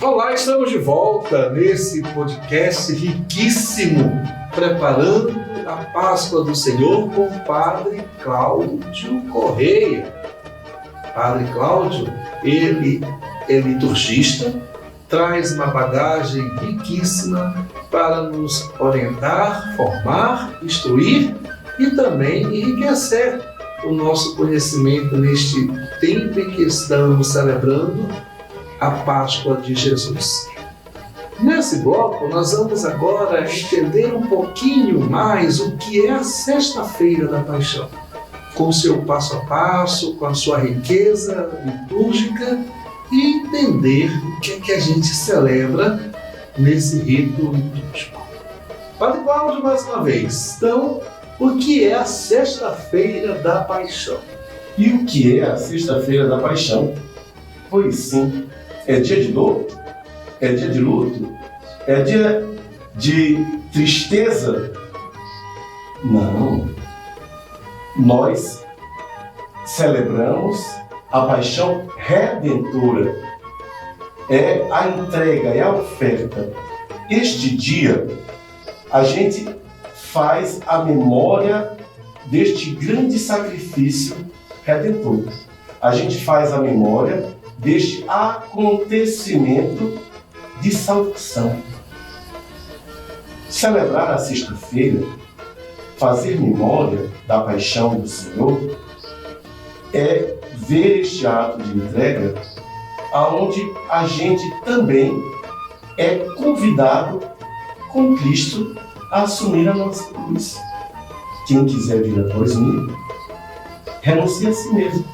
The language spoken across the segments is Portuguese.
Olá, estamos de volta nesse podcast riquíssimo, preparando a Páscoa do Senhor com o Padre Cláudio Correia. Padre Cláudio, ele é liturgista, traz uma bagagem riquíssima para nos orientar, formar, instruir e também enriquecer o nosso conhecimento neste tempo em que estamos celebrando a Páscoa de Jesus. Nesse bloco, nós vamos agora entender um pouquinho mais o que é a Sexta-feira da Paixão, com o seu passo a passo, com a sua riqueza litúrgica e entender o que é que a gente celebra nesse rito litúrgico. Padre Cláudio, mais uma vez, então, o que é a Sexta-feira da Paixão? E o que é a Sexta-feira da Paixão? Pois sim, é dia de dor? É dia de luto? É dia de tristeza? Não. Nós celebramos a paixão redentora. É a entrega, é a oferta. Este dia, a gente faz a memória deste grande sacrifício redentor. A gente faz a memória deste acontecimento de salvação. Celebrar a sexta-feira, fazer memória da paixão do Senhor, é ver este ato de entrega, aonde a gente também é convidado com Cristo a assumir a nossa cruz. Quem quiser vir após mim, renuncie a si mesmo.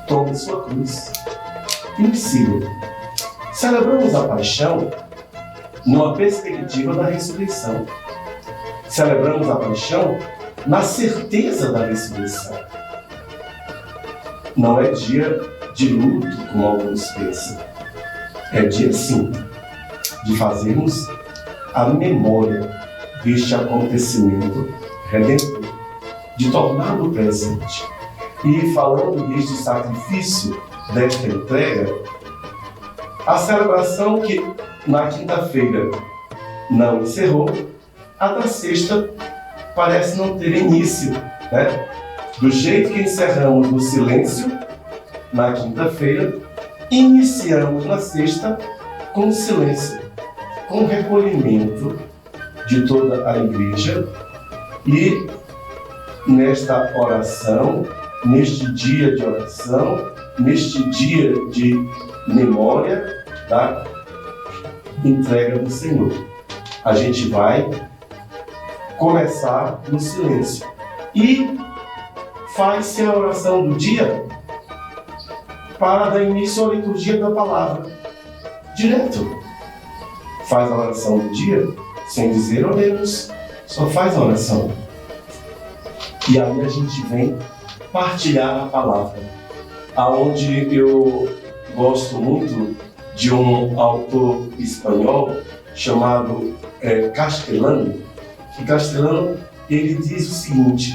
Tome sua cruz e me siga. Celebramos a paixão numa perspectiva da ressurreição. Celebramos a paixão na certeza da ressurreição. Não é dia de luto, como alguns pensam. É dia, sim, de fazermos a memória deste acontecimento redentor, de torná-lo presente. E falando deste sacrifício, desta entrega, a celebração que na quinta-feira não encerrou, a da sexta parece não ter início, né? Do jeito que encerramos no silêncio, na quinta-feira, iniciamos na sexta com o silêncio, com o recolhimento de toda a igreja e nesta oração, neste dia de oração, neste dia de memória da entrega do Senhor. A gente vai começar no silêncio e faz-se a oração do dia para dar início à liturgia da palavra. Direto. Faz a oração do dia sem dizer oremos, só faz a oração. E aí a gente vem partilhar a palavra, aonde eu gosto muito de um autor espanhol chamado Castellano, que Castellano ele diz o seguinte: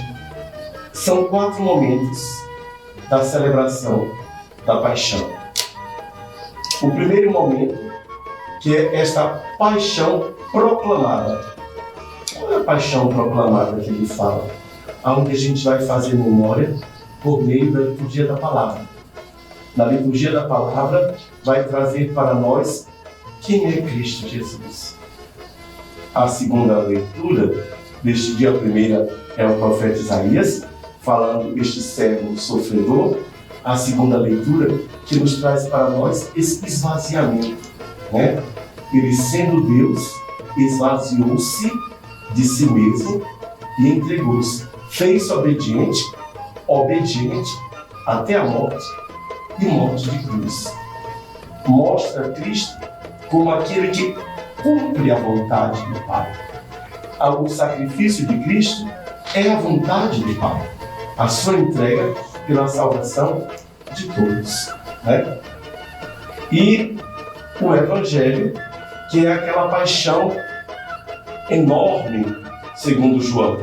são 4 momentos da celebração da paixão. O primeiro momento, que é esta paixão proclamada. Qual é a paixão proclamada que ele fala? Onde a gente vai fazer memória por meio da liturgia da palavra. Na liturgia da palavra vai trazer para nós quem é Cristo Jesus. A segunda leitura deste dia, a primeira é o profeta Isaías, falando este servo sofredor. A segunda leitura que nos traz para nós esse esvaziamento, né? Ele, sendo Deus, esvaziou-se de si mesmo e entregou-se. Fez-se obediente até a morte e morte de cruz. Mostra Cristo como aquele que cumpre a vontade do Pai. O sacrifício de Cristo é a vontade do Pai, a sua entrega pela salvação de todos, né? E o Evangelho, que é aquela paixão enorme, segundo João,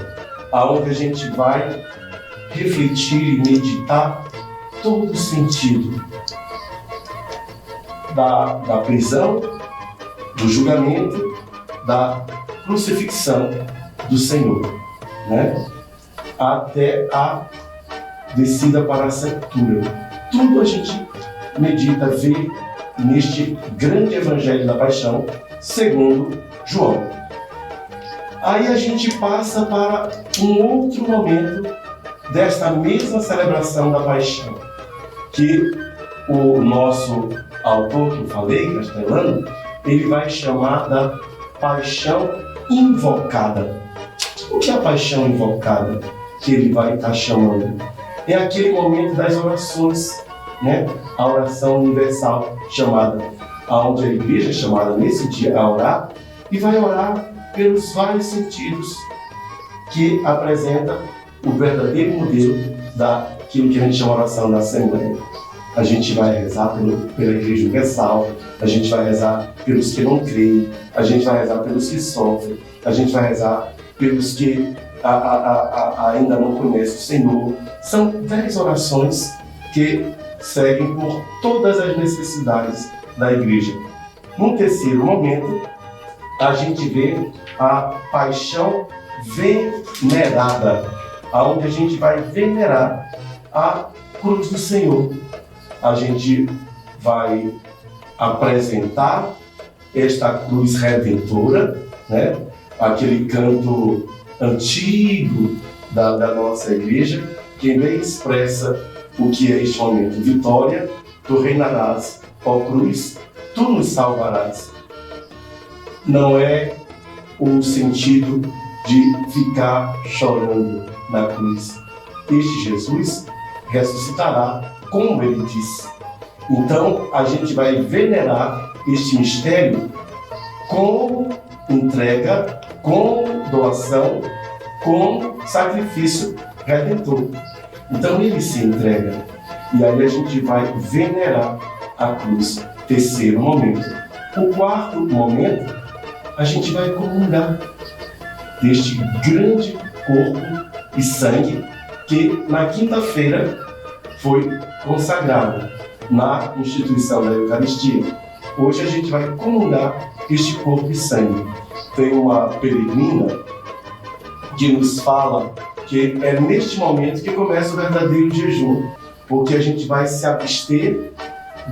aonde a gente vai refletir e meditar todo o sentido da prisão, do julgamento, da crucifixão do Senhor, né? Até a descida para a sepultura. Tudo a gente medita, vê neste grande evangelho da paixão, segundo João. Aí a gente passa para um outro momento desta mesma celebração da paixão, que o nosso autor que eu falei, Castelano, ele vai chamar da paixão invocada. O que é a paixão invocada que ele vai estar chamando? É aquele momento das orações, né? A oração universal chamada, onde a igreja é chamada nesse dia a orar, e vai orar pelos vários sentidos que apresenta o verdadeiro modelo daquilo que a gente chama de oração da Assembleia. A gente vai rezar pela Igreja Universal, a gente vai rezar pelos que não creem, a gente vai rezar pelos que sofrem, a gente vai rezar pelos que ainda não conhecem o Senhor. São 10 orações que seguem por todas as necessidades da Igreja. Num terceiro momento, a gente vê a paixão venerada, onde a gente vai venerar a cruz do Senhor. A gente vai apresentar esta cruz redentora, né? Aquele canto antigo da nossa igreja, que bem expressa o que é este momento. Vitória, tu reinarás, ó cruz, tu nos salvarás. Não é o sentido de ficar chorando na cruz. Este Jesus ressuscitará, como ele disse. Então, a gente vai venerar este mistério com entrega, com doação, com sacrifício redentor. Então, ele se entrega. E aí a gente vai venerar a cruz. Terceiro momento. O quarto momento, a gente vai comungar deste grande corpo e sangue que na quinta-feira foi consagrado na instituição da Eucaristia. Hoje a gente vai comungar este corpo e sangue. Tem uma peregrina que nos fala que é neste momento que começa o verdadeiro jejum, porque a gente vai se abster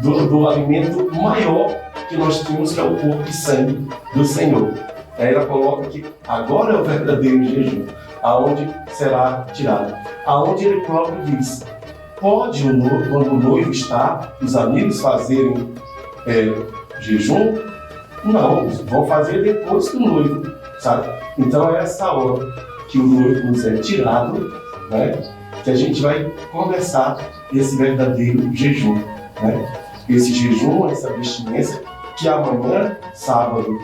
do alimento maior que nós temos, que é o corpo e sangue do Senhor. Aí ela coloca que agora é o verdadeiro jejum, aonde será tirado. Aonde ele próprio diz, pode quando o noivo está, os amigos fazerem jejum? Não, vão fazer depois que o noivo, sabe? Então é essa hora que o noivo nos é tirado, né? Que a gente vai começar esse verdadeiro jejum, né? Esse jejum, essa abstinência, que amanhã, sábado,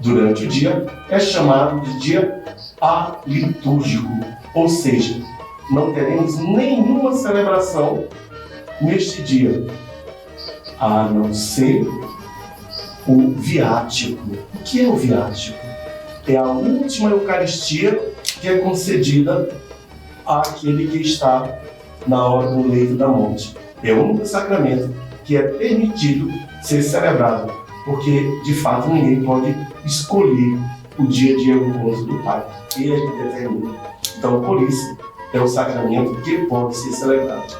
durante o dia, é chamado de dia alitúrgico, ou seja, não teremos nenhuma celebração neste dia, a não ser o viático. O que é o viático? É a última Eucaristia que é concedida àquele que está na hora do leito da morte. É o único sacramento que é permitido ser celebrado, porque de fato ninguém pode escolher o dia de encontro do Pai. Ele é que determina. Então, por isso, é o sacramento que pode ser celebrado.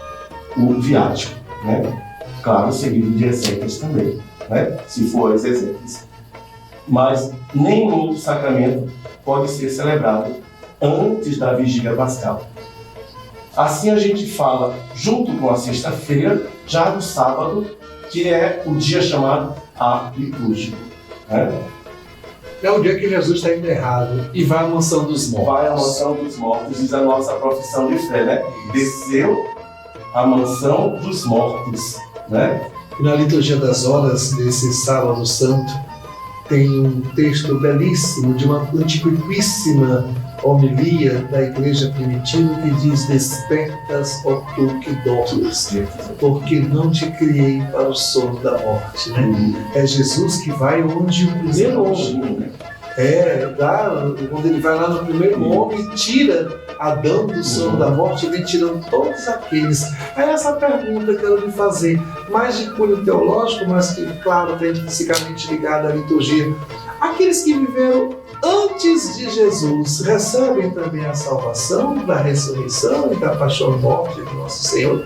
O viático, né? Claro, seguido de exéquias também, né? Se for as exéquias. Mas nenhum outro sacramento pode ser celebrado antes da vigília pascal. Assim a gente fala, junto com a sexta-feira, já do sábado, que é o dia chamado alitúrgico, né? É o dia que Jesus está enterrado e vai à mansão dos mortos. Vai à mansão dos mortos, diz a nossa profissão de fé, né? Desceu à mansão dos mortos, né? E na liturgia das horas desse sábado santo tem um texto belíssimo de uma antiquíssima homilia da igreja primitiva que diz: despertas, ó tu que dormes, porque não te criei para o sono da morte, né? É Jesus que vai onde o primeiro homem Quando ele vai lá no primeiro homem e tira Adão do sono da morte, ele vem tirando todos aqueles. É essa pergunta que eu quero lhe fazer, mais de cunho teológico, mas que, claro, está intrinsecamente ligada à liturgia. Aqueles que viveram antes de Jesus recebem também a salvação da ressurreição e da paixão e morte do nosso Senhor?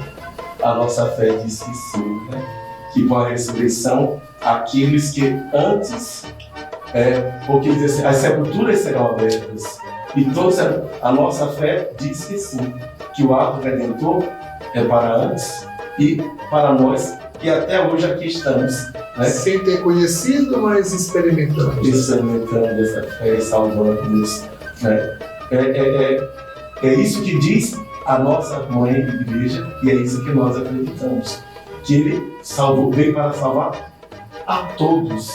A nossa fé diz que sim, né? Que com a ressurreição, aqueles que antes, porque diz assim, as sepulturas serão abertas, e todos, a nossa fé diz que sim, que o ato redentor é para antes e para nós que até hoje aqui estamos, né? Sem ter conhecido, mas experimentando Essa fé e salvando-nos, né? É isso que diz a nossa mãe igreja, e é isso que nós acreditamos, que ele veio para salvar a todos,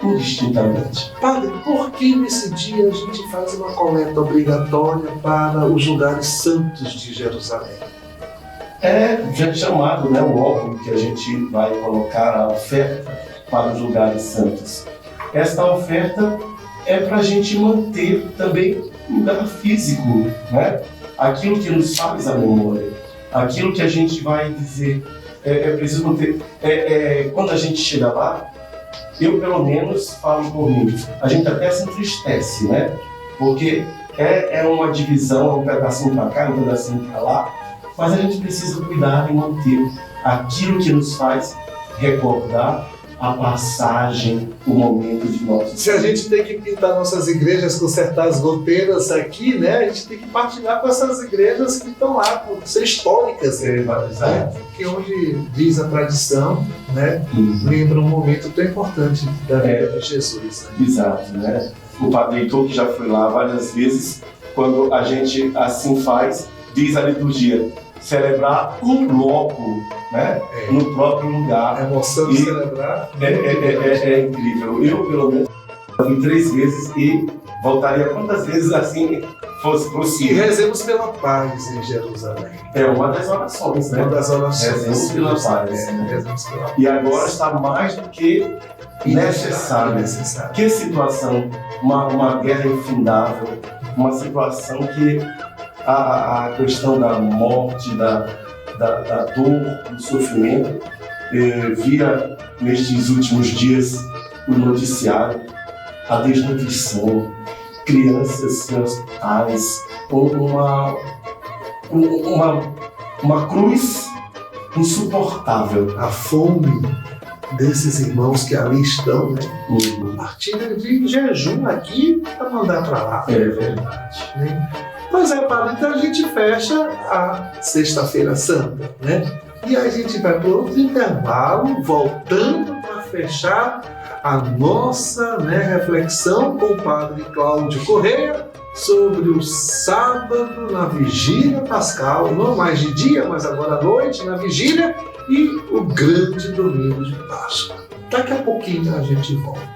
indistintamente. Padre, por que nesse dia a gente faz uma coleta obrigatória para os lugares santos de Jerusalém? Já chamado, né, o órgão que a gente vai colocar a oferta para os lugares santos. Esta oferta é para a gente manter também o lugar físico, né? Aquilo que nos faz a memória, aquilo que a gente vai dizer, é preciso manter. Quando a gente chega lá, eu pelo menos falo por mim, a gente até se entristece, né? Porque é uma divisão, um pedacinho para cá, um pedacinho para lá, mas a gente precisa cuidar e manter aquilo que nos faz recordar a passagem, o momento de nosso. Se a gente tem que pintar nossas igrejas, consertar as goteiras aqui, né? A gente tem que partilhar com essas igrejas que estão lá, por ser históricas, né? Que onde diz a tradição, né? Lembra um momento tão importante da vida de Jesus. Né? Exato, né? O Padre Heitor, que já foi lá várias vezes, quando a gente assim faz, diz a liturgia, celebrar um loco, né? No próprio lugar. A emoção de celebrar é incrível. Eu, pelo menos, fui 3 vezes e voltaria quantas vezes assim fosse e possível. rezemos pela paz em Jerusalém. É uma das orações, né? Uma das orações. Rezemos pela paz. Rezemos pela paz. E agora está mais do que necessário. Que situação, uma guerra infindável, uma situação que a questão da morte, da dor, do sofrimento, via nestes últimos dias no noticiário a desnutrição, crianças em hospitais, uma cruz insuportável. A fome desses irmãos que ali estão, né? Partindo de jejum aqui para mandar para lá. É verdade. Né? Pois é, Padre, então a gente fecha a Sexta-feira Santa, né? E a gente vai para outro intervalo, voltando para fechar a nossa, né, reflexão com o Padre Cláudio Correia sobre o sábado na Vigília Pascal, não mais de dia, mas agora à noite, na Vigília, e o grande domingo de Páscoa. Daqui a pouquinho a gente volta.